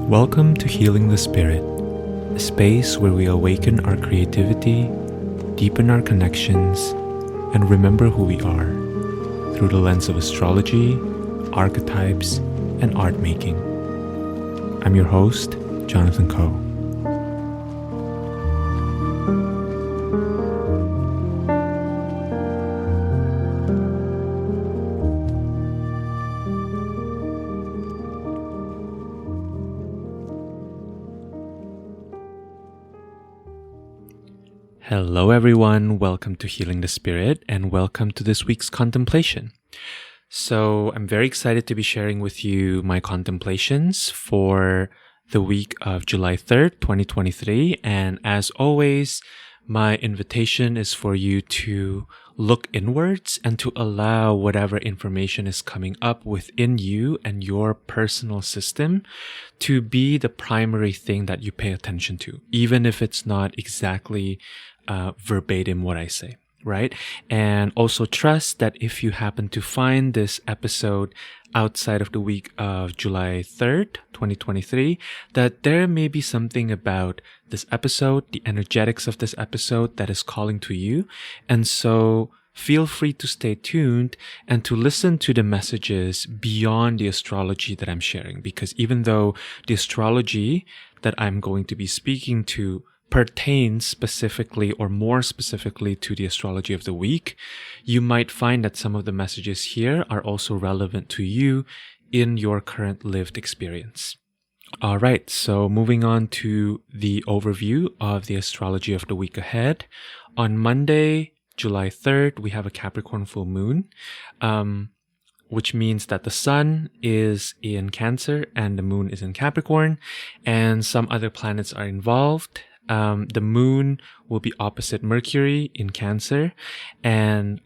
Welcome to Healing the Spirit, a space where we awaken our creativity, deepen our connections, and remember who we are through the lens of astrology, archetypes, and art making. I'm your host, Jonathan Coe. Hello everyone, welcome to Healing the Spirit and welcome to this week's contemplation. So I'm very excited to be sharing with you my contemplations for the week of July 3rd, 2023. And as always, my invitation is for you to look inwards and to allow whatever information is coming up within you and your personal system to be the primary thing that you pay attention to, even if it's not exactly verbatim what I say, right? And also trust that if you happen to find this episode outside of the week of July 3rd, 2023, that there may be something about this episode, the energetics of this episode that is calling to you. And so feel free to stay tuned and to listen to the messages beyond the astrology that I'm sharing, because even though the astrology that I'm going to be speaking to pertains specifically or more specifically to the astrology of the week, you might find that some of the messages here are also relevant to you in your current lived experience. All right, so moving on to the overview of the astrology of the week ahead. On Monday, July 3rd, we have a Capricorn full moon, which means that the sun is in Cancer and the moon is in Capricorn, and some other planets are involved. The moon will be opposite Mercury in Cancer, and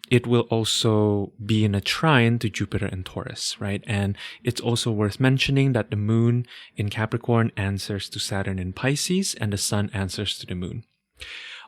it will also be in a trine to Jupiter and Taurus, right? And it's also worth mentioning that the moon in Capricorn answers to Saturn in Pisces, and the sun answers to the moon.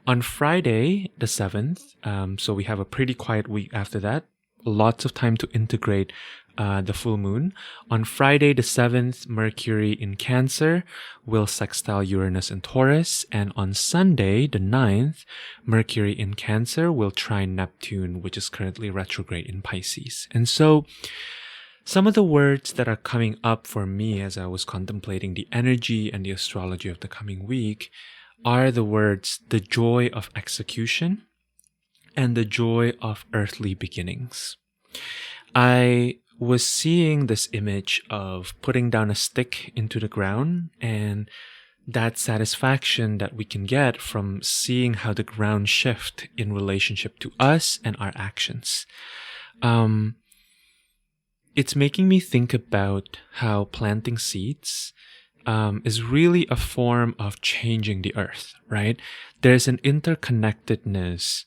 On Friday, the 7th, so we have a pretty quiet week after that, lots of time to integrate the full moon. On Friday, the 7th, Mercury in Cancer will sextile Uranus and Taurus. And on Sunday, the 9th, Mercury in Cancer will trine Neptune, which is currently retrograde in Pisces. And so some of the words that are coming up for me as I was contemplating the energy and the astrology of the coming week are the words, the joy of execution and the joy of earthly beginnings. I was seeing this image of putting down a stick into the ground and that satisfaction that we can get from seeing how the ground shift in relationship to us and our actions. It's making me think about how planting seeds is really a form of changing the earth, right? There's an interconnectedness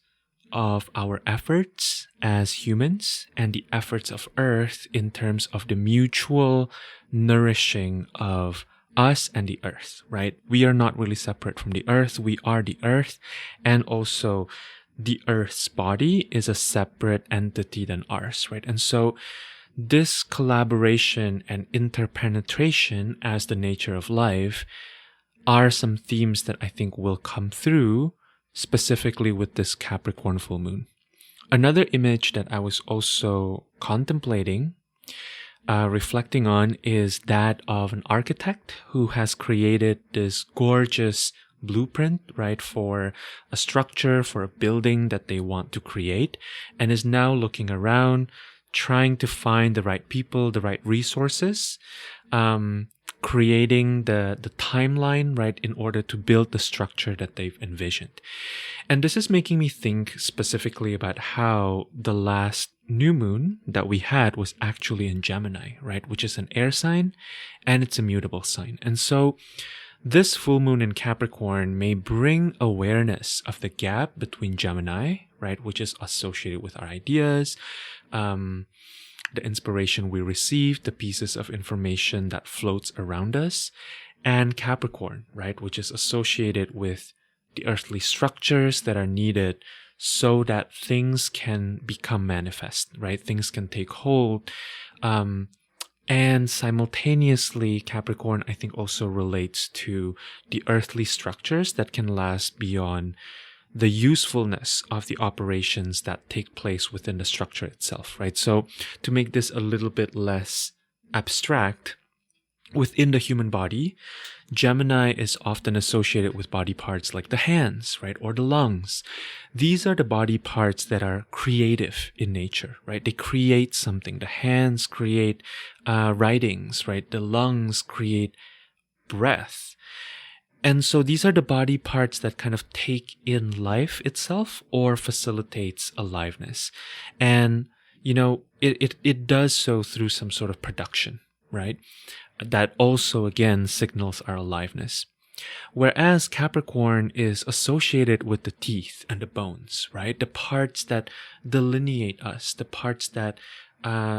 of our efforts as humans and the efforts of Earth in terms of the mutual nourishing of us and the Earth, right? We are not really separate from the Earth. We are the Earth. And also the Earth's body is a separate entity than ours, right? And so this collaboration and interpenetration as the nature of life are some themes that I think will come through specifically with this Capricorn full moon. Another image that I was also contemplating, reflecting on, is that of an architect who has created this gorgeous blueprint, right, for a structure, for a building that they want to create, and is now looking around, trying to find the right people, the right resources, creating the timeline, right, in order to build the structure that they've envisioned. And this is making me think specifically about how the last new moon that we had was actually in Gemini, right, which is an air sign and it's a mutable sign. And so this full moon in Capricorn may bring awareness of the gap between Gemini, right, which is associated with our ideas, the inspiration we receive, the pieces of information that floats around us, and Capricorn, right, which is associated with the earthly structures that are needed so that things can become manifest, right? Things can take hold, And simultaneously, Capricorn, I think, also relates to the earthly structures that can last beyond the usefulness of the operations that take place within the structure itself, right? So to make this a little bit less abstract, within the human body, Gemini is often associated with body parts like the hands, right? Or the lungs. These are the body parts that are creative in nature, right? They create something. The hands create writings, right? The lungs create breath. And so these are the body parts that kind of take in life itself or facilitates aliveness. And, it does so through some sort of production, right? That also, again, signals our aliveness. Whereas Capricorn is associated with the teeth and the bones, right? The parts that delineate us, the parts that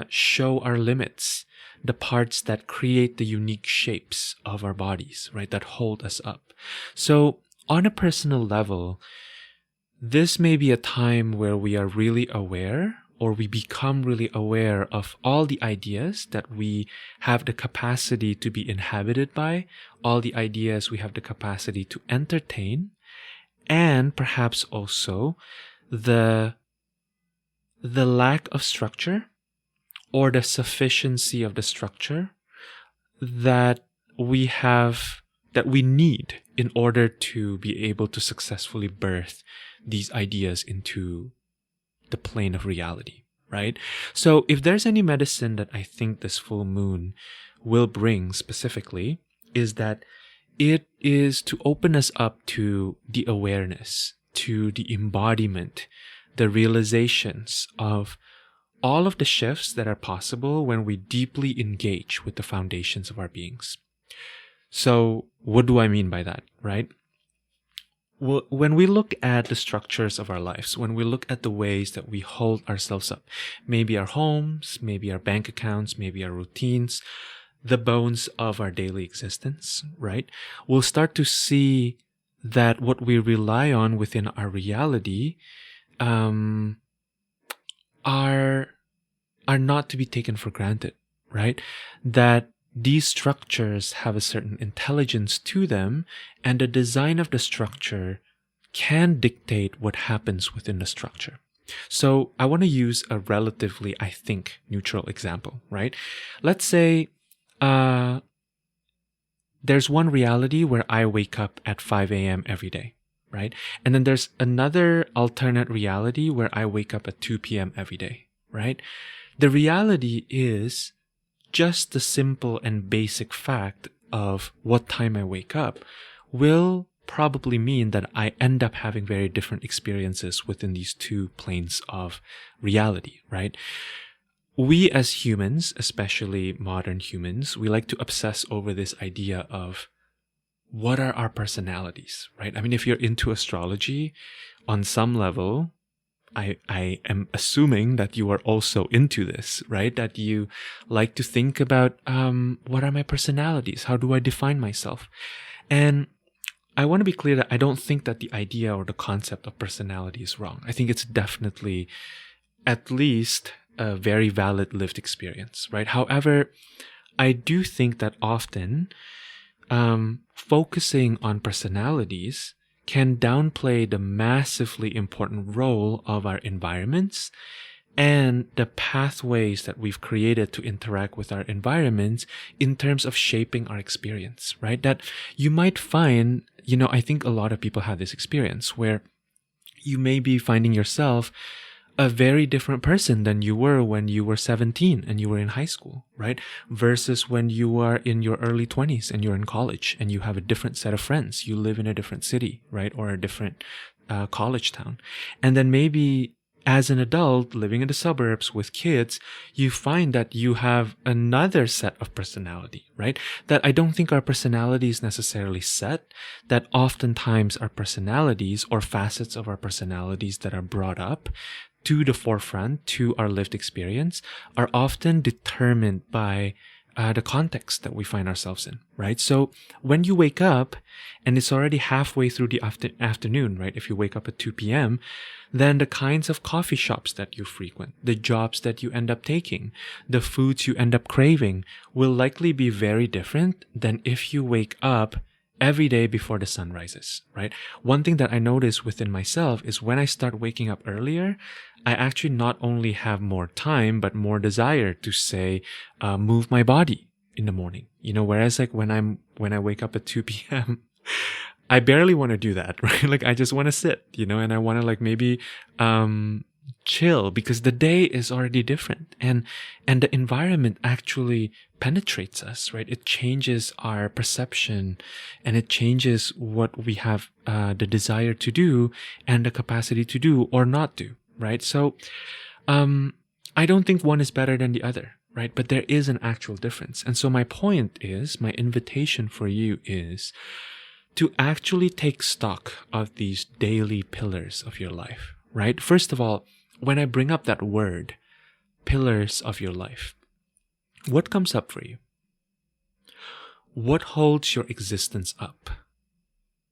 show our limits, the parts that create the unique shapes of our bodies, right? That hold us up. So on a personal level, this may be a time where we are really aware, or we become really aware of all the ideas that we have the capacity to be inhabited by, all the ideas we have the capacity to entertain, and perhaps also the lack of structure or the sufficiency of the structure that we need in order to be able to successfully birth these ideas into the plane of reality, right? So if there's any medicine that I think this full moon will bring specifically, is that it is to open us up to the awareness, to the embodiment, the realizations of all of the shifts that are possible when we deeply engage with the foundations of our beings. So what do I mean by that, right? Well, when we look at the structures of our lives, when we look at the ways that we hold ourselves up, maybe our homes, maybe our bank accounts, maybe our routines, the bones of our daily existence, right? We'll start to see that what we rely on within our reality are not to be taken for granted, right? That these structures have a certain intelligence to them, and the design of the structure can dictate what happens within the structure. So I want to use a relatively, I think, neutral example, right? Let's say there's one reality where I wake up at 5 a.m. every day, right? And then there's another alternate reality where I wake up at 2 p.m. every day, right? The reality is just the simple and basic fact of what time I wake up will probably mean that I end up having very different experiences within these two planes of reality, right? We as humans, especially modern humans, we like to obsess over this idea of what are our personalities, right? I mean, if you're into astrology, on some level, I am assuming that you are also into this, right? That you like to think about what are my personalities? How do I define myself? And I want to be clear that I don't think that the idea or the concept of personality is wrong. I think it's definitely at least a very valid lived experience, right? However, I do think that often focusing on personalities can downplay the massively important role of our environments and the pathways that we've created to interact with our environments in terms of shaping our experience, right? That you might find, I think a lot of people have this experience where you may be finding yourself a very different person than you were when you were 17 and you were in high school, right? Versus when you are in your early 20s and you're in college and you have a different set of friends. You live in a different city, right? Or a different college town. And then maybe as an adult living in the suburbs with kids, you find that you have another set of personality, right? That I don't think our personality is necessarily set, that oftentimes our personalities or facets of our personalities that are brought up to the forefront, to our lived experience, are often determined by the context that we find ourselves in, right? So when you wake up and it's already halfway through the afternoon, right? If you wake up at 2 p.m., then the kinds of coffee shops that you frequent, the jobs that you end up taking, the foods you end up craving will likely be very different than if you wake up every day before the sun rises, right? One thing that I notice within myself is when I start waking up earlier, I actually not only have more time, but more desire to say, move my body in the morning, whereas like when I wake up at 2 p.m., I barely want to do that, right? Like I just want to sit, and I want to like maybe, chill because the day is already different and the environment actually penetrates us, right? It changes our perception and it changes what we have the desire to do and the capacity to do or not do, right? So I don't think one is better than the other, right? But there is an actual difference. And so my invitation for you is to actually take stock of these daily pillars of your life, right? First of all, when I bring up that word, pillars of your life, what comes up for you? What holds your existence up?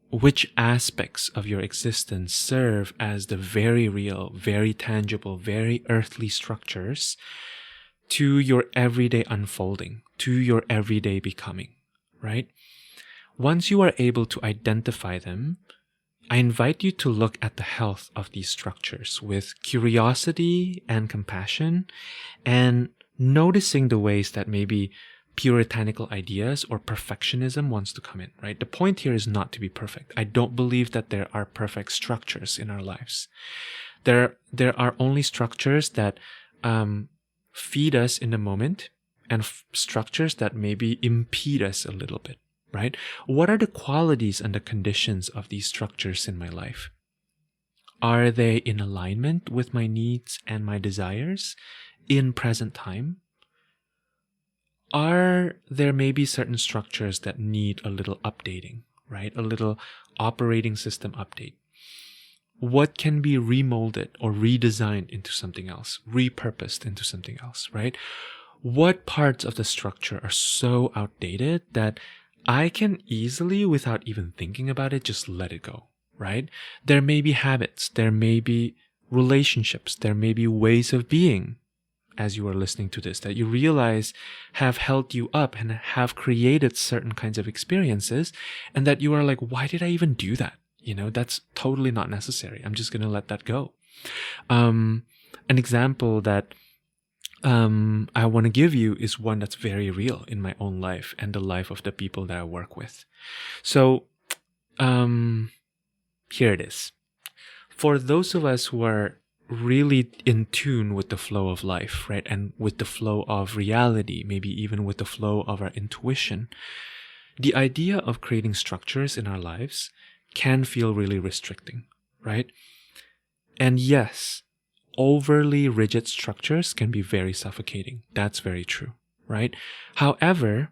Which aspects of your existence serve as the very real, very tangible, very earthly structures to your everyday unfolding, to your everyday becoming, right? Once you are able to identify them, I invite you to look at the health of these structures with curiosity and compassion and noticing the ways that maybe puritanical ideas or perfectionism wants to come in, right? The point here is not to be perfect. I don't believe that there are perfect structures in our lives. There are only structures that feed us in the moment and structures that maybe impede us a little bit. Right? What are the qualities and the conditions of these structures in my life? Are they in alignment with my needs and my desires in present time? Are there maybe certain structures that need a little updating, right? A little operating system update. What can be remolded or redesigned into something else, repurposed into something else, right? What parts of the structure are so outdated that I can easily, without even thinking about it, just let it go, right? There may be habits, there may be relationships, there may be ways of being, as you are listening to this, that you realize have held you up and have created certain kinds of experiences, and that you are like, why did I even do that? That's totally not necessary. I'm just going to let that go. An example that I want to give you is one that's very real in my own life and the life of the people that I work with. So, here it is. For those of us who are really in tune with the flow of life, right? And with the flow of reality, maybe even with the flow of our intuition, the idea of creating structures in our lives can feel really restricting, right? And yes, overly rigid structures can be very suffocating. That's very true, right? However,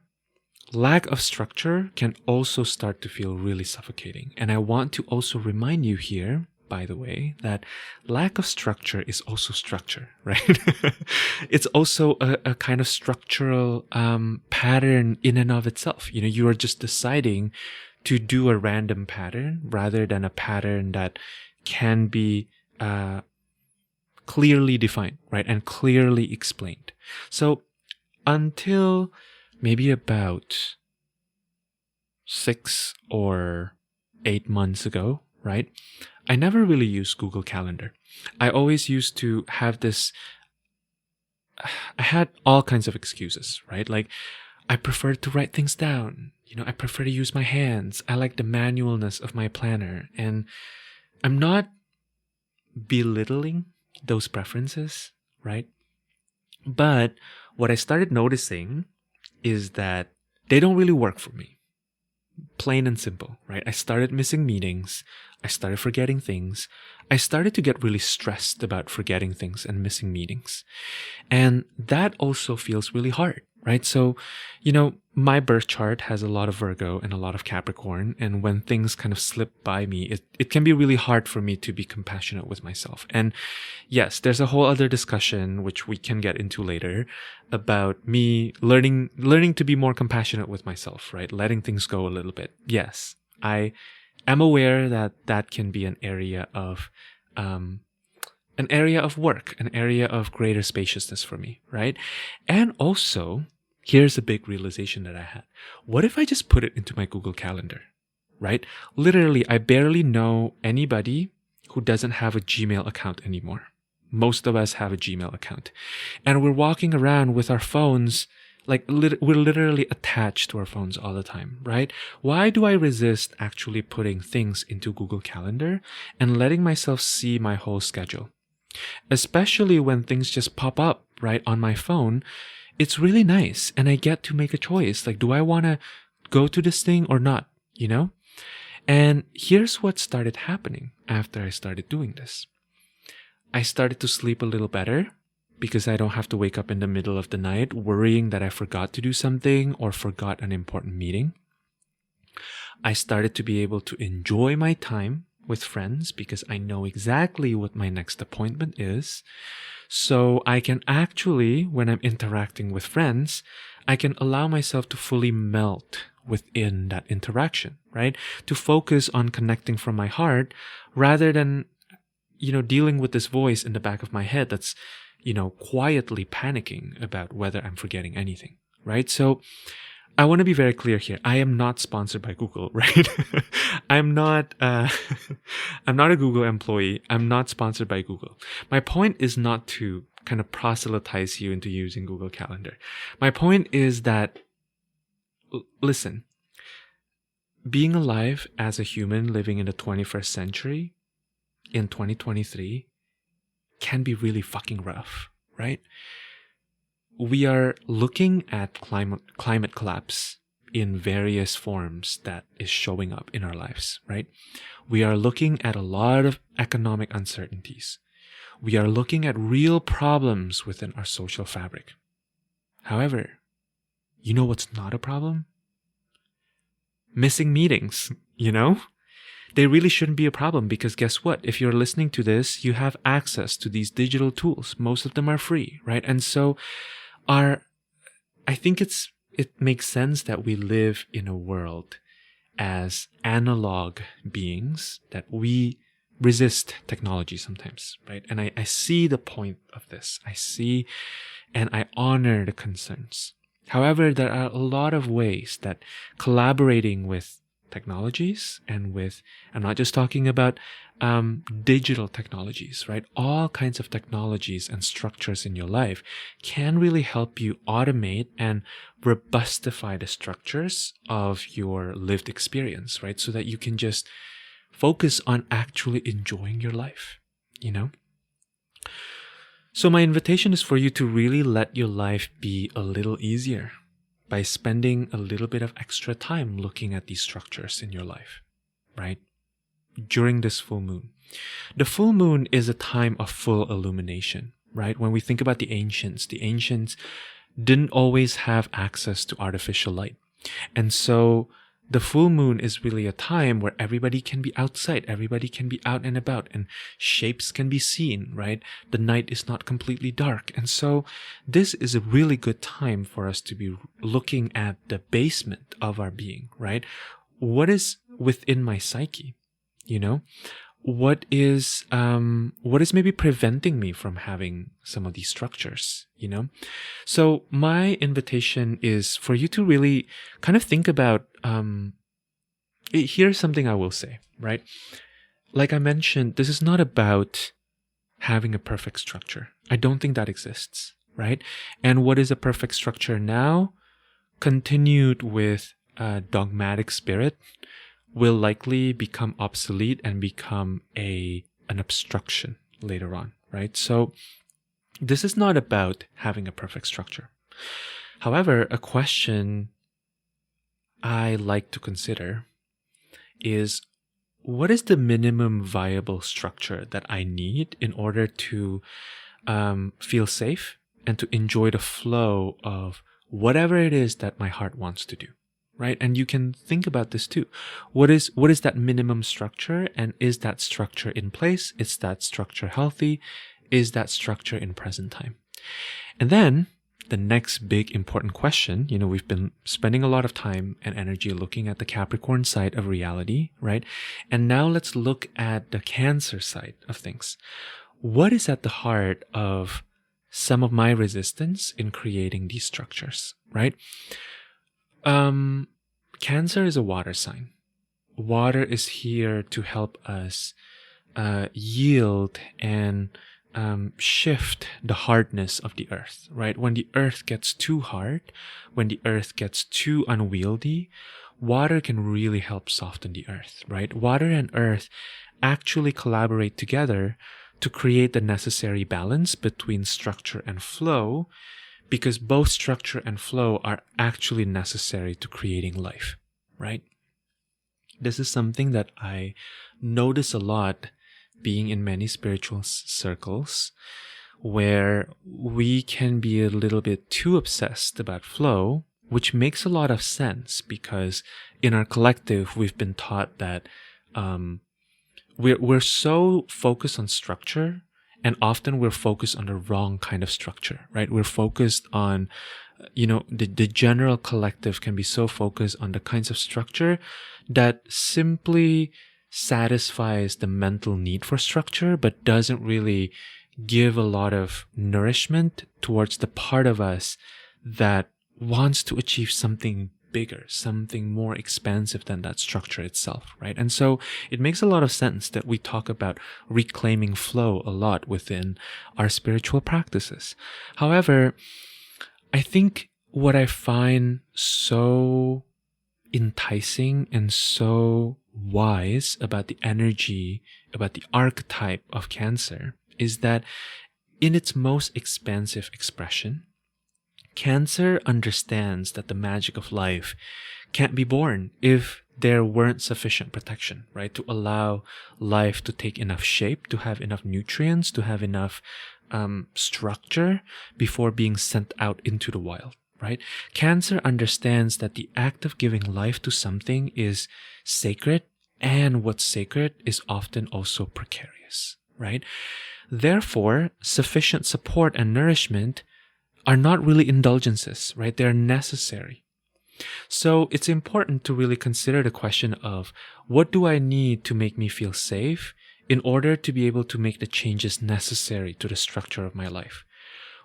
lack of structure can also start to feel really suffocating. And I want to also remind you here, by the way, that lack of structure is also structure, right? It's also a kind of structural pattern in and of itself. You are just deciding to do a random pattern rather than a pattern that can be clearly defined, right? And clearly explained. So until maybe about 6 or 8 months ago, right? I never really used Google Calendar. I always used to have this, I had all kinds of excuses, right? Like I prefer to write things down. I prefer to use my hands. I like the manualness of my planner. And I'm not belittling those preferences, right? But what I started noticing is that they don't really work for me. Plain and simple, right? I started missing meetings. I started forgetting things. I started to get really stressed about forgetting things and missing meetings. And that also feels really hard, right? So, my birth chart has a lot of Virgo and a lot of Capricorn. And when things kind of slip by me, it can be really hard for me to be compassionate with myself. And yes, there's a whole other discussion, which we can get into later, about me learning to be more compassionate with myself, right? Letting things go a little bit. Yes, I am aware that that can be an area of work, an area of greater spaciousness for me, right? And also, here's a big realization that I had. What if I just put it into my Google Calendar, right? Literally, I barely know anybody who doesn't have a Gmail account anymore. Most of us have a Gmail account. And we're walking around with our phones, like we're literally attached to our phones all the time, right? Why do I resist actually putting things into Google Calendar and letting myself see my whole schedule? Especially when things just pop up right on my phone, it's really nice. And I get to make a choice. Like, do I want to go to this thing or not? And here's what started happening after I started doing this. I started to sleep a little better because I don't have to wake up in the middle of the night worrying that I forgot to do something or forgot an important meeting. I started to be able to enjoy my time with friends because I know exactly what my next appointment is. So I can actually, when I'm interacting with friends, I can allow myself to fully melt within that interaction, right? To focus on connecting from my heart rather than, dealing with this voice in the back of my head that's, quietly panicking about whether I'm forgetting anything, right? So I want to be very clear here. I am not sponsored by Google, right? I'm not a Google employee. I'm not sponsored by Google. My point is not to kind of proselytize you into using Google Calendar. My point is that, listen, being alive as a human living in the 21st century in 2023 can be really fucking rough, right? We are looking at climate collapse in various forms that is showing up in our lives, right? We are looking at a lot of economic uncertainties. We are looking at real problems within our social fabric. However, you know what's not a problem? Missing meetings, They really shouldn't be a problem because guess what? If you're listening to this, you have access to these digital tools. Most of them are free, right? And so I think it makes sense that we live in a world as analog beings, that we resist technology sometimes, right? And I see the point of this. I see and I honor the concerns. However, there are a lot of ways that collaborating with technologies and I'm not just talking about digital technologies, right? All kinds of technologies and structures in your life can really help you automate and robustify the structures of your lived experience, right? So that you can just focus on actually enjoying your life, So my invitation is for you to really let your life be a little easier by spending a little bit of extra time looking at these structures in your life, right? During this full moon. The full moon is a time of full illumination, right? When we think about the ancients didn't always have access to artificial light. And so the full moon is really a time where everybody can be outside, everybody can be out and about, and shapes can be seen, right? The night is not completely dark. And so this is a really good time for us to be looking at the basement of our being, right? What is within my psyche? What is maybe preventing me from having some of these structures, So my invitation is for you to really kind of think about, here's something I will say, right? Like I mentioned, this is not about having a perfect structure. I don't think that exists, right? And what is a perfect structure now, continued with a dogmatic spirit, will likely become obsolete and become an obstruction later on, right? So this is not about having a perfect structure. However, a question I like to consider is, what is the minimum viable structure that I need in order to feel safe and to enjoy the flow of whatever it is that my heart wants to do, right? And you can think about this too. What is that minimum structure, and is that structure in place? Is that structure healthy? Is that structure in present time? And then the next big important question, we've been spending a lot of time and energy looking at the Capricorn side of reality, right? And now let's look at the Cancer side of things. What is at the heart of some of my resistance in creating these structures, right? Cancer is a water sign. Water is here to help us yield and shift the hardness of the earth, right? When the earth gets too hard, when the earth gets too unwieldy, water can really help soften the earth, right? Water and earth actually collaborate together to create the necessary balance between structure and flow, because both structure and flow are actually necessary to creating life, right? This is something that I notice a lot being in many spiritual circles, where we can be a little bit too obsessed about flow, which makes a lot of sense because in our collective, we've been taught that we're so focused on structure, and often we're focused on the wrong kind of structure, right? We're focused on, the general collective can be so focused on the kinds of structure that simply satisfies the mental need for structure, but doesn't really give a lot of nourishment towards the part of us that wants to achieve something bigger, something more expansive than that structure itself, right? And so it makes a lot of sense that we talk about reclaiming flow a lot within our spiritual practices. However, I think what I find so enticing and so wise about the energy, about the archetype of Cancer, is that in its most expansive expression, Cancer understands that the magic of life can't be born if there weren't sufficient protection, right? To allow life to take enough shape, to have enough nutrients, to have enough structure before being sent out into the wild, right? Cancer understands that the act of giving life to something is sacred, and what's sacred is often also precarious, right? Therefore, sufficient support and nourishment are not really indulgences, right? They're necessary. So it's important to really consider the question of, what do I need to make me feel safe in order to be able to make the changes necessary to the structure of my life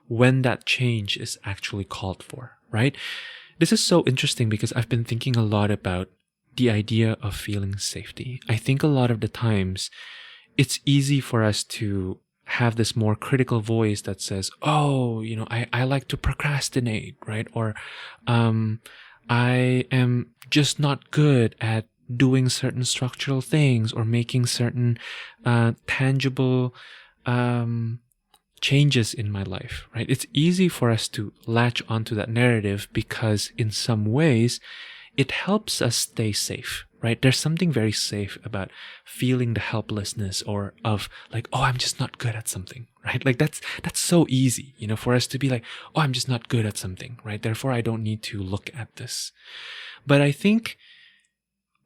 when that change is actually called for, right? This is so interesting because I've been thinking a lot about the idea of feeling safety. I think a lot of the times it's easy for us to have this more critical voice that says, oh, I like to procrastinate, right? Or I am just not good at doing certain structural things or making certain tangible changes in my life, right? It's easy for us to latch onto that narrative because in some ways it helps us stay safe, right? There's something very safe about feeling the helplessness or of like, oh, I'm just not good at something, right? Like that's so easy, for us to be like, oh, I'm just not good at something, right? Therefore, I don't need to look at this. But I think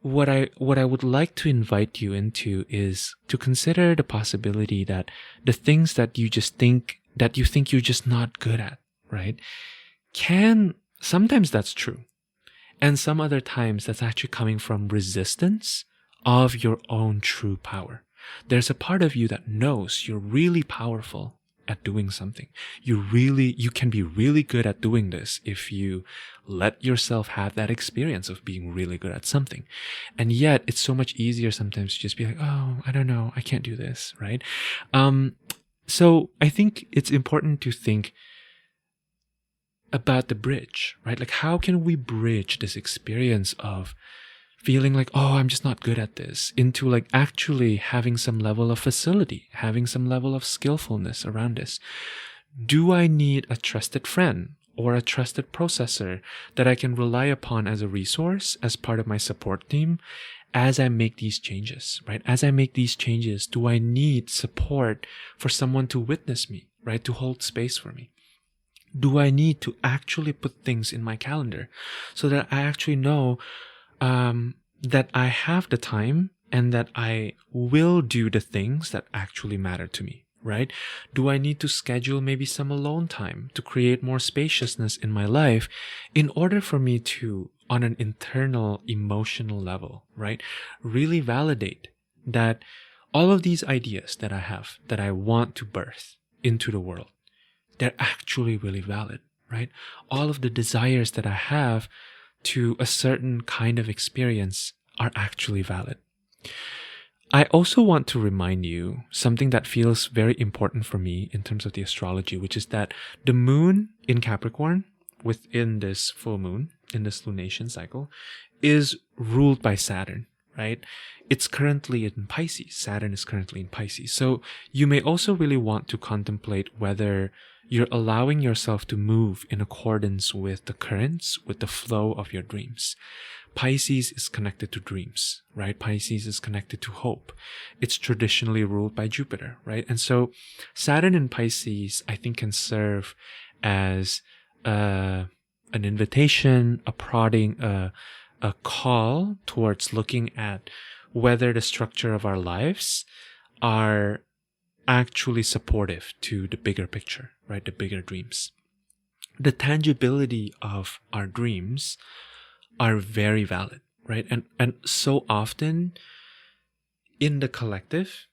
what I would like to invite you into is to consider the possibility that the things that you think you're just not good at, right? Sometimes that's true. And some other times that's actually coming from resistance of your own true power. There's a part of you that knows you're really powerful at doing something. You can be really good at doing this if you let yourself have that experience of being really good at something. And yet it's so much easier sometimes to just be like, oh, I don't know, I can't do this, right? So I think it's important to think about the bridge, right? Like, how can we bridge this experience of feeling like, oh, I'm just not good at this, into like actually having some level of facility, having some level of skillfulness around this? Do I need a trusted friend or a trusted processor that I can rely upon as a resource, as part of my support team, as I make these changes, right? As I make these changes, do I need support for someone to witness me, right? To hold space for me? Do I need to actually put things in my calendar so that I actually know that I have the time and that I will do the things that actually matter to me, right? Do I need to schedule maybe some alone time to create more spaciousness in my life in order for me to, on an internal emotional level, right, really validate that all of these ideas that I have, that I want to birth into the world, they're actually really valid, right? All of the desires that I have to a certain kind of experience are actually valid. I also want to remind you something that feels very important for me in terms of the astrology, which is that the moon in Capricorn, within this full moon, in this lunation cycle, is ruled by Saturn, right? It's currently in Pisces. Saturn is currently in Pisces. So you may also really want to contemplate whether you're allowing yourself to move in accordance with the currents, with the flow of your dreams. Pisces is connected to dreams, right? Pisces is connected to hope. It's traditionally ruled by Jupiter, right? And so Saturn in Pisces, I think, can serve as an invitation, a prodding, a call towards looking at whether the structure of our lives are actually supportive to the bigger picture, right? The bigger dreams. The tangibility of our dreams are very valid, right? And so often in the collective,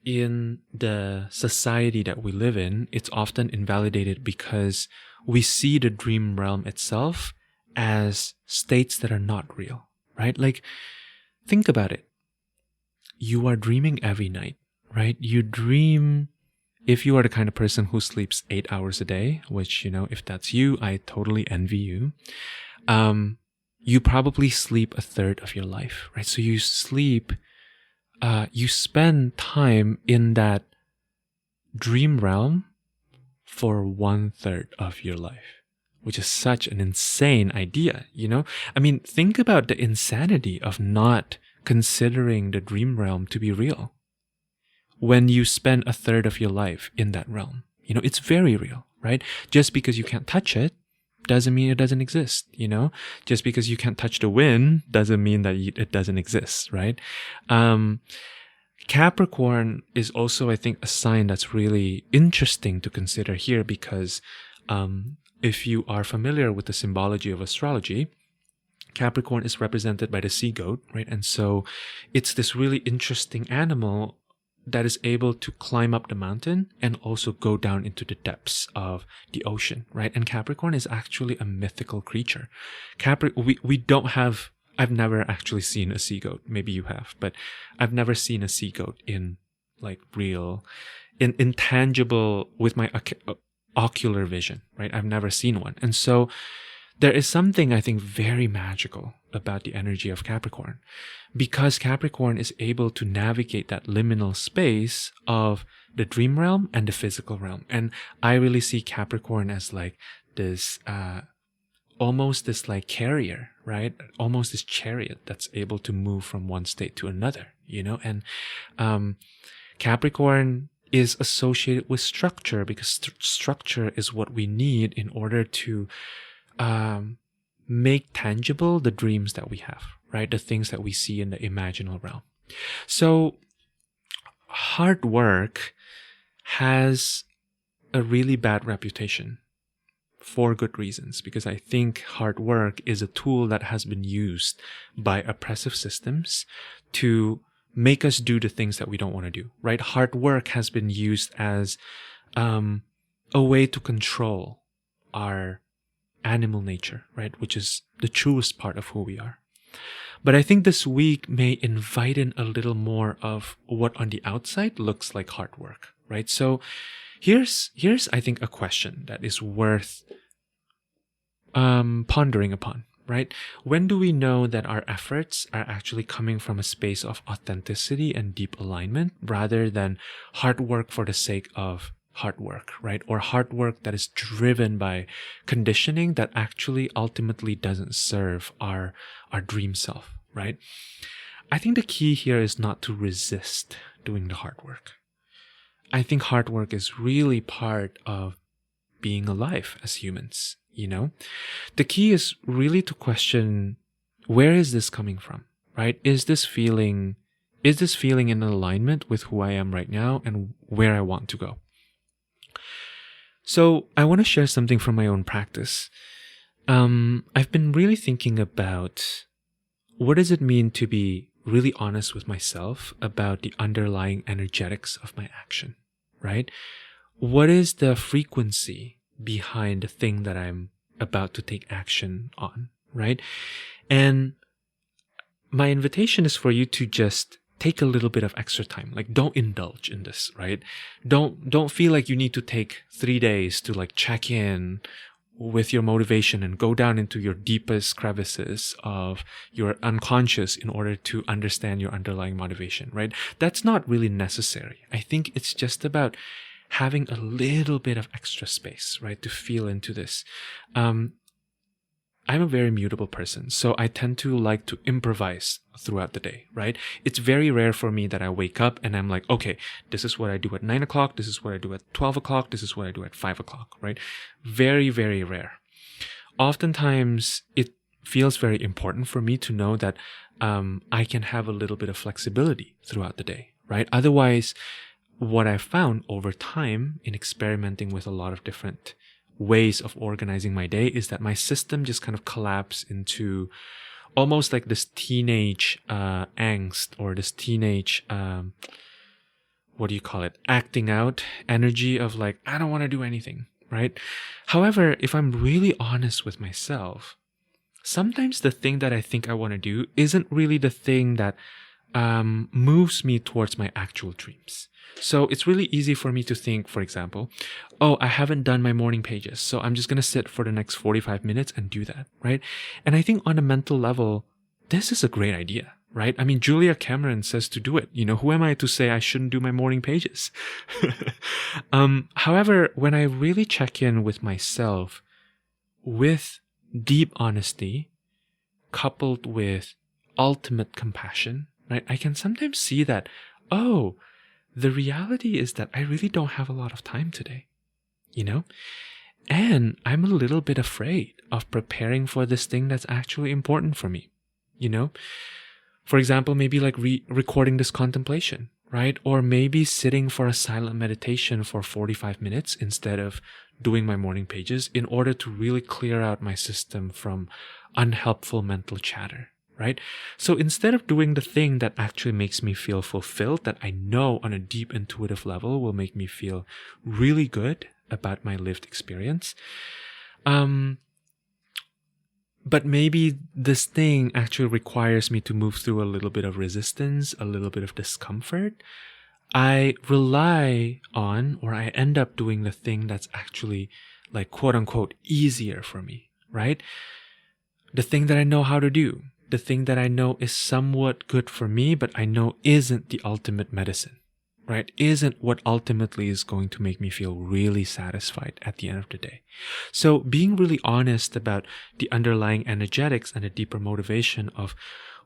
in the society that we live in, it's often invalidated because we see the dream realm itself as states that are not real, right? Like, think about it. You are dreaming every night, right? You dream, if you are the kind of person who sleeps 8 hours a day, which, if that's you, I totally envy you. You probably sleep a third of your life, right? So you sleep, you spend time in that dream realm for 1/3 of your life, which is such an insane idea, I mean, think about the insanity of not considering the dream realm to be real when you spend a third of your life in that realm. It's very real, right? Just because you can't touch it doesn't mean it doesn't exist, Just because you can't touch the wind doesn't mean that it doesn't exist, right? Capricorn is also, I think, a sign that's really interesting to consider here because if you are familiar with the symbology of astrology, Capricorn is represented by the sea goat, right? And so it's this really interesting animal that is able to climb up the mountain and also go down into the depths of the ocean, right? And Capricorn is actually a mythical creature. We don't have, I've never actually seen a sea goat. Maybe you have, but I've never seen a sea goat in like real, in intangible, with my ocular vision, right? I've never seen one. And so there is something, I think, very magical about the energy of Capricorn, because Capricorn is able to navigate that liminal space of the dream realm and the physical realm. And I really see Capricorn as like this, almost this like carrier, right? Almost this chariot that's able to move from one state to another, And Capricorn is associated with structure because structure is what we need in order to make tangible the dreams that we have, right? The things that we see in the imaginal realm. So hard work has a really bad reputation for good reasons, because I think hard work is a tool that has been used by oppressive systems to make us do the things that we don't want to do, right? Hard work has been used as a way to control our animal nature, right? Which is the truest part of who we are. But I think this week may invite in a little more of what on the outside looks like hard work, right? So here's I think a question that is worth pondering upon, right? When do we know that our efforts are actually coming from a space of authenticity and deep alignment rather than hard work for the sake of hard work, right? Or hard work that is driven by conditioning that actually ultimately doesn't serve our dream self, right? I think the key here is not to resist doing the hard work. I think hard work is really part of being alive as humans, you know? The key is really to question, where is this coming from, right? Is this feeling in alignment with who I am right now and where I want to go? So I want to share something from my own practice. I've been really thinking about, what does it mean to be really honest with myself about the underlying energetics of my action, right? What is the frequency behind the thing that I'm about to take action on, right? And my invitation is for you to just take a little bit of extra time. Like, don't indulge in this, right? Don't feel like you need to take 3 days to like check in with your motivation and go down into your deepest crevices of your unconscious in order to understand your underlying motivation, right? That's not really necessary. I think it's just about having a little bit of extra space, right, to feel into this. I'm a very mutable person, so I tend to like to improvise throughout the day, right? It's very rare for me that I wake up and I'm like, okay, this is what I do at 9 o'clock, this is what I do at 12 o'clock, this is what I do at 5 o'clock, right? Very, very rare. Oftentimes, it feels very important for me to know that I can have a little bit of flexibility throughout the day, right? Otherwise, what I've found over time in experimenting with a lot of different ways of organizing my day is that my system just kind of collapsed into almost like this teenage angst, or this teenage acting out energy of like, I don't want to do anything, right? However, if I'm really honest with myself, sometimes the thing that I think I want to do isn't really the thing that moves me towards my actual dreams. So it's really easy for me to think, for example, oh, I haven't done my morning pages, so I'm just going to sit for the next 45 minutes and do that, right? And I think on a mental level, this is a great idea, right? I mean, Julia Cameron says to do it. You know, who am I to say I shouldn't do my morning pages? However, when I really check in with myself with deep honesty, coupled with ultimate compassion, right? I can sometimes see that, oh, the reality is that I really don't have a lot of time today, you know? And I'm a little bit afraid of preparing for this thing that's actually important for me, you know? For example, maybe like recording this contemplation, right? Or maybe sitting for a silent meditation for 45 minutes instead of doing my morning pages in order to really clear out my system from unhelpful mental chatter. Right? So instead of doing the thing that actually makes me feel fulfilled, that I know on a deep intuitive level will make me feel really good about my lived experience, but maybe this thing actually requires me to move through a little bit of resistance, a little bit of discomfort, I rely on, or I end up doing the thing that's actually like quote unquote easier for me, right? The thing that I know how to do. The thing that I know is somewhat good for me, but I know isn't the ultimate medicine, right? Isn't what ultimately is going to make me feel really satisfied at the end of the day. So being really honest about the underlying energetics and the deeper motivation of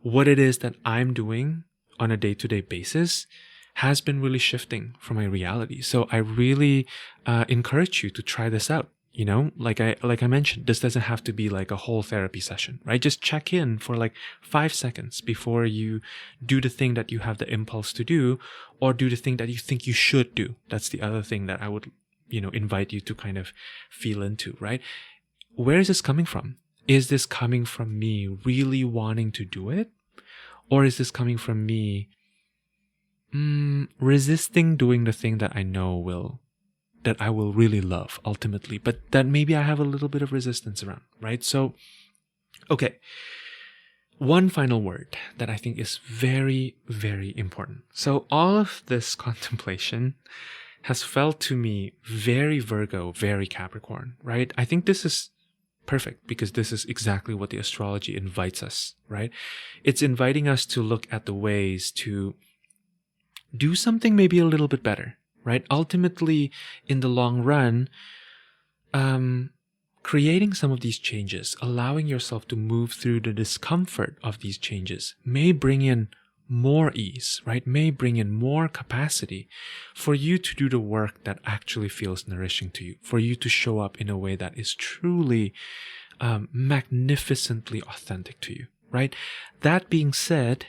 what it is that I'm doing on a day-to-day basis has been really shifting from my reality. So I really encourage you to try this out. You know, like I mentioned, this doesn't have to be like a whole therapy session, right? Just check in for like 5 seconds before you do the thing that you have the impulse to do, or do the thing that you think you should do. That's the other thing that I would, invite you to kind of feel into, right? Where is this coming from? Is this coming from me really wanting to do it? Or is this coming from me resisting doing the thing that I know that I will really love ultimately, but that maybe I have a little bit of resistance around, right? So, okay. One final word that I think is very, very important. So all of this contemplation has felt to me very Virgo, very Capricorn, right? I think this is perfect because this is exactly what the astrology invites us, right? It's inviting us to look at the ways to do something maybe a little bit better, right? Ultimately, in the long run, creating some of these changes, allowing yourself to move through the discomfort of these changes may bring in more ease, right? May bring in more capacity for you to do the work that actually feels nourishing to you, for you to show up in a way that is truly magnificently authentic to you, right? That being said,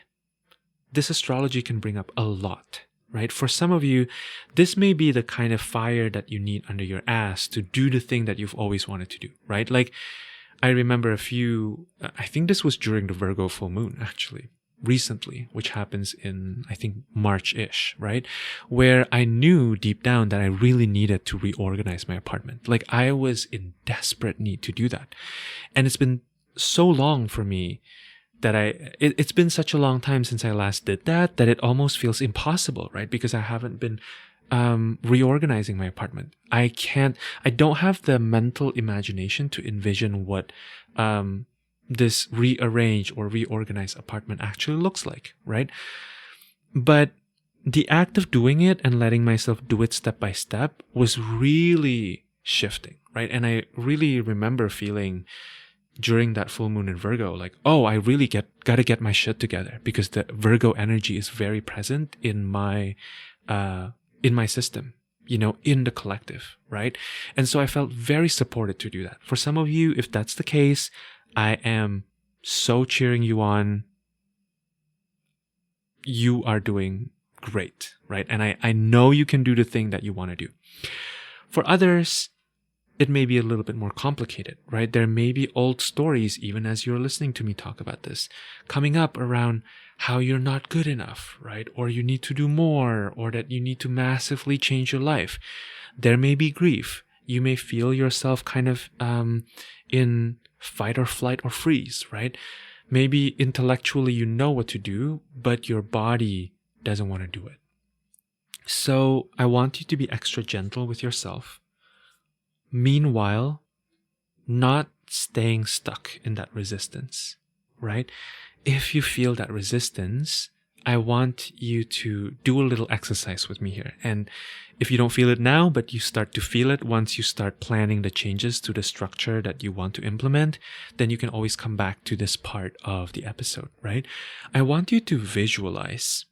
this astrology can bring up a lot, right? For some of you, this may be the kind of fire that you need under your ass to do the thing that you've always wanted to do, right? Like, I remember I think this was during the Virgo full moon, actually, recently, which happens in, I think, March-ish, right? Where I knew deep down that I really needed to reorganize my apartment. Like, I was in desperate need to do that. And it's been so long for me that it's been such a long time since I last did that it almost feels impossible, right? Because I haven't been reorganizing my apartment. I don't have the mental imagination to envision what this rearrange or reorganized apartment actually looks like, right? But the act of doing it and letting myself do it step by step was really shifting, right? And I really remember feeling during that full moon in Virgo, like, oh, I really gotta get my shit together, because the Virgo energy is very present in my system, in the collective, right? And so I felt very supported to do that. For some of you, if that's the case, I am so cheering you on. You are doing great, right? And I know you can do the thing that you want to do. For others, it may be a little bit more complicated, right? There may be old stories, even as you're listening to me talk about this, coming up around how you're not good enough, right? Or you need to do more, or that you need to massively change your life. There may be grief. You may feel yourself kind of in fight or flight or freeze, right? Maybe intellectually you know what to do, but your body doesn't want to do it. So I want you to be extra gentle with yourself. Meanwhile, not staying stuck in that resistance, right? If you feel that resistance, I want you to do a little exercise with me here. And if you don't feel it now, but you start to feel it once you start planning the changes to the structure that you want to implement, then you can always come back to this part of the episode, right? I want you to visualize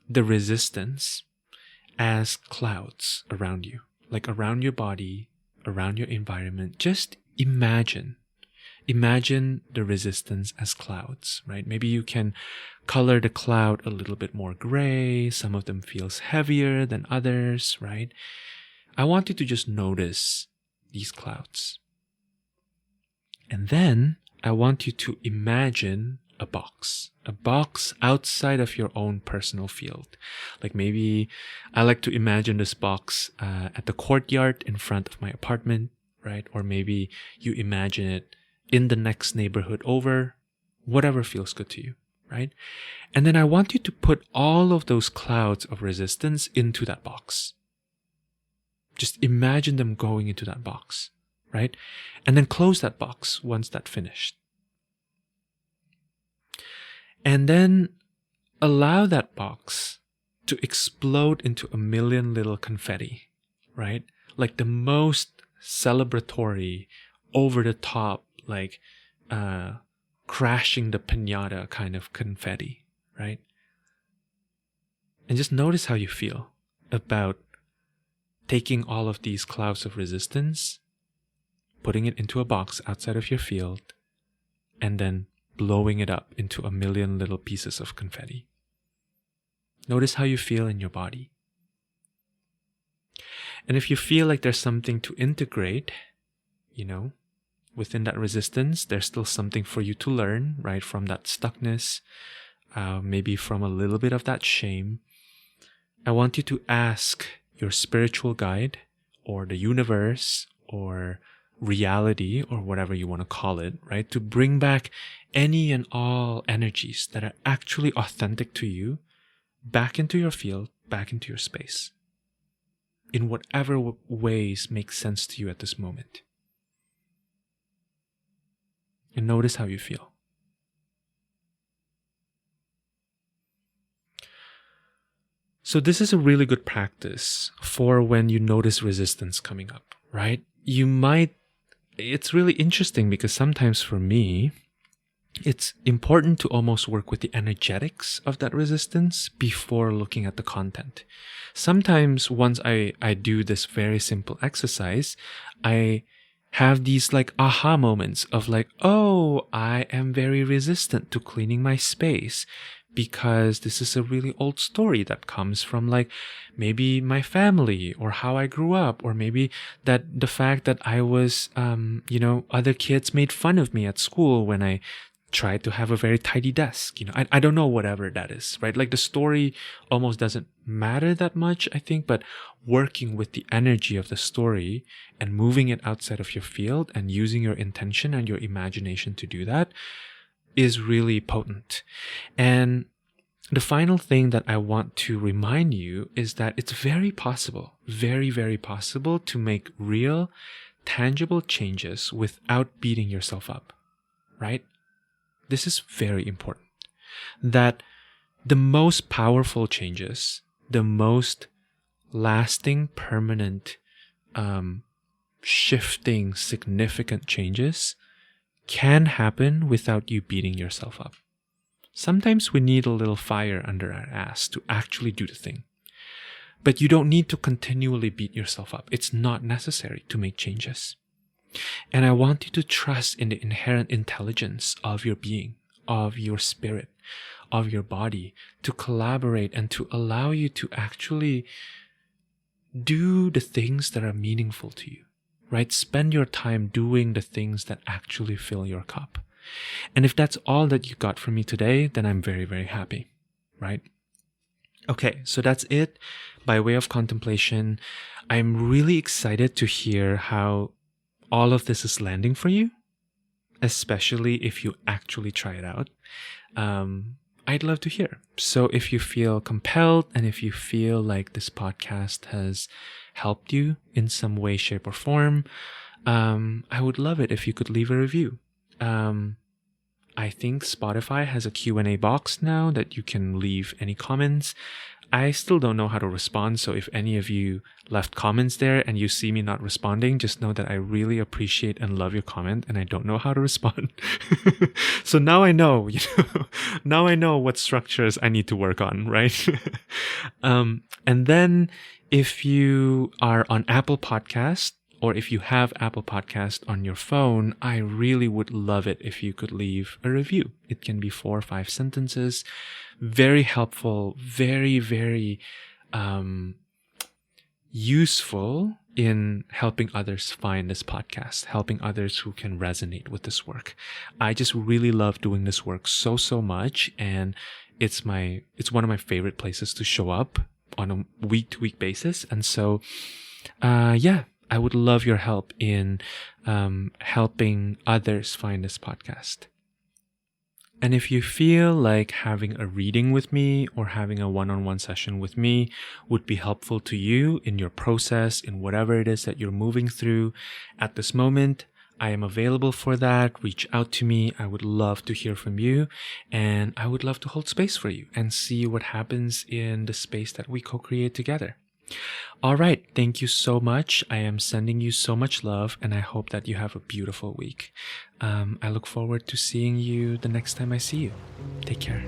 the resistance as clouds around you, like around your body, around your environment. Just imagine the resistance as clouds, right? Maybe you can color the cloud a little bit more gray. Some of them feels heavier than others, right? I want you to just notice these clouds. And then I want you to imagine a box outside of your own personal field. Like, maybe I like to imagine this box at the courtyard in front of my apartment, right? Or maybe you imagine it in the next neighborhood over, whatever feels good to you, right? And then I want you to put all of those clouds of resistance into that box. Just imagine them going into that box, right? And then close that box once that's finished. And then allow that box to explode into a million little confetti, right? Like the most celebratory, over the top, like crashing the piñata kind of confetti, right? And just notice how you feel about taking all of these clouds of resistance, putting it into a box outside of your field, and then blowing it up into a million little pieces of confetti. Notice how you feel in your body. And if you feel like there's something to integrate, within that resistance, there's still something for you to learn, right? From that stuckness, maybe from a little bit of that shame. I want you to ask your spiritual guide, or the universe, or reality, or whatever you want to call it, right? To bring back any and all energies that are actually authentic to you back into your field, back into your space, in whatever ways make sense to you at this moment. And notice how you feel. So this is a really good practice for when you notice resistance coming up, right? It's really interesting because sometimes for me, it's important to almost work with the energetics of that resistance before looking at the content. Sometimes once I do this very simple exercise, I have these like aha moments of like, oh, I am very resistant to cleaning my space because this is a really old story that comes from like maybe my family or how I grew up, or maybe that the fact that I was, other kids made fun of me at school when I tried to have a very tidy desk. I don't know, whatever that is, right? Like the story almost doesn't matter that much, I think, but working with the energy of the story and moving it outside of your field and using your intention and your imagination to do that is really potent. And the final thing that I want to remind you is that it's very possible, very, very possible to make real, tangible changes without beating yourself up, right? This is very important. That the most powerful changes, the most lasting, permanent, shifting, significant changes can happen without you beating yourself up. Sometimes we need a little fire under our ass to actually do the thing. But you don't need to continually beat yourself up. It's not necessary to make changes. And I want you to trust in the inherent intelligence of your being, of your spirit, of your body, to collaborate and to allow you to actually do the things that are meaningful to you, right? Spend your time doing the things that actually fill your cup. And if that's all that you got from me today, then I'm very, very happy, right? Okay, so that's it by way of contemplation. I'm really excited to hear how all of this is landing for you, especially if you actually try it out. I'd love to hear. So if you feel compelled and if you feel like this podcast has helped you in some way, shape, or form, I would love it if you could leave a review. I think Spotify has a Q&A box now that you can leave any comments. I still don't know how to respond, so if any of you left comments there and you see me not responding, just know that I really appreciate and love your comment and I don't know how to respond. So now I know, now I know what structures I need to work on, right? And then if you are on Apple Podcast, or if you have Apple Podcast on your phone, I really would love it if you could leave a review. It can be 4 or 5 sentences. Very helpful, very, very useful in helping others find this podcast, helping others who can resonate with this work. I just really love doing this work so, so much. And it's one of my favorite places to show up on a week-to-week basis. And so, I would love your help in helping others find this podcast. And if you feel like having a reading with me or having a one-on-one session with me would be helpful to you in your process, in whatever it is that you're moving through at this moment, I am available for that. Reach out to me. I would love to hear from you, and I would love to hold space for you and see what happens in the space that we co-create together. All right. Thank you so much. I am sending you so much love, and I hope that you have a beautiful week. I look forward to seeing you the next time I see you. Take care.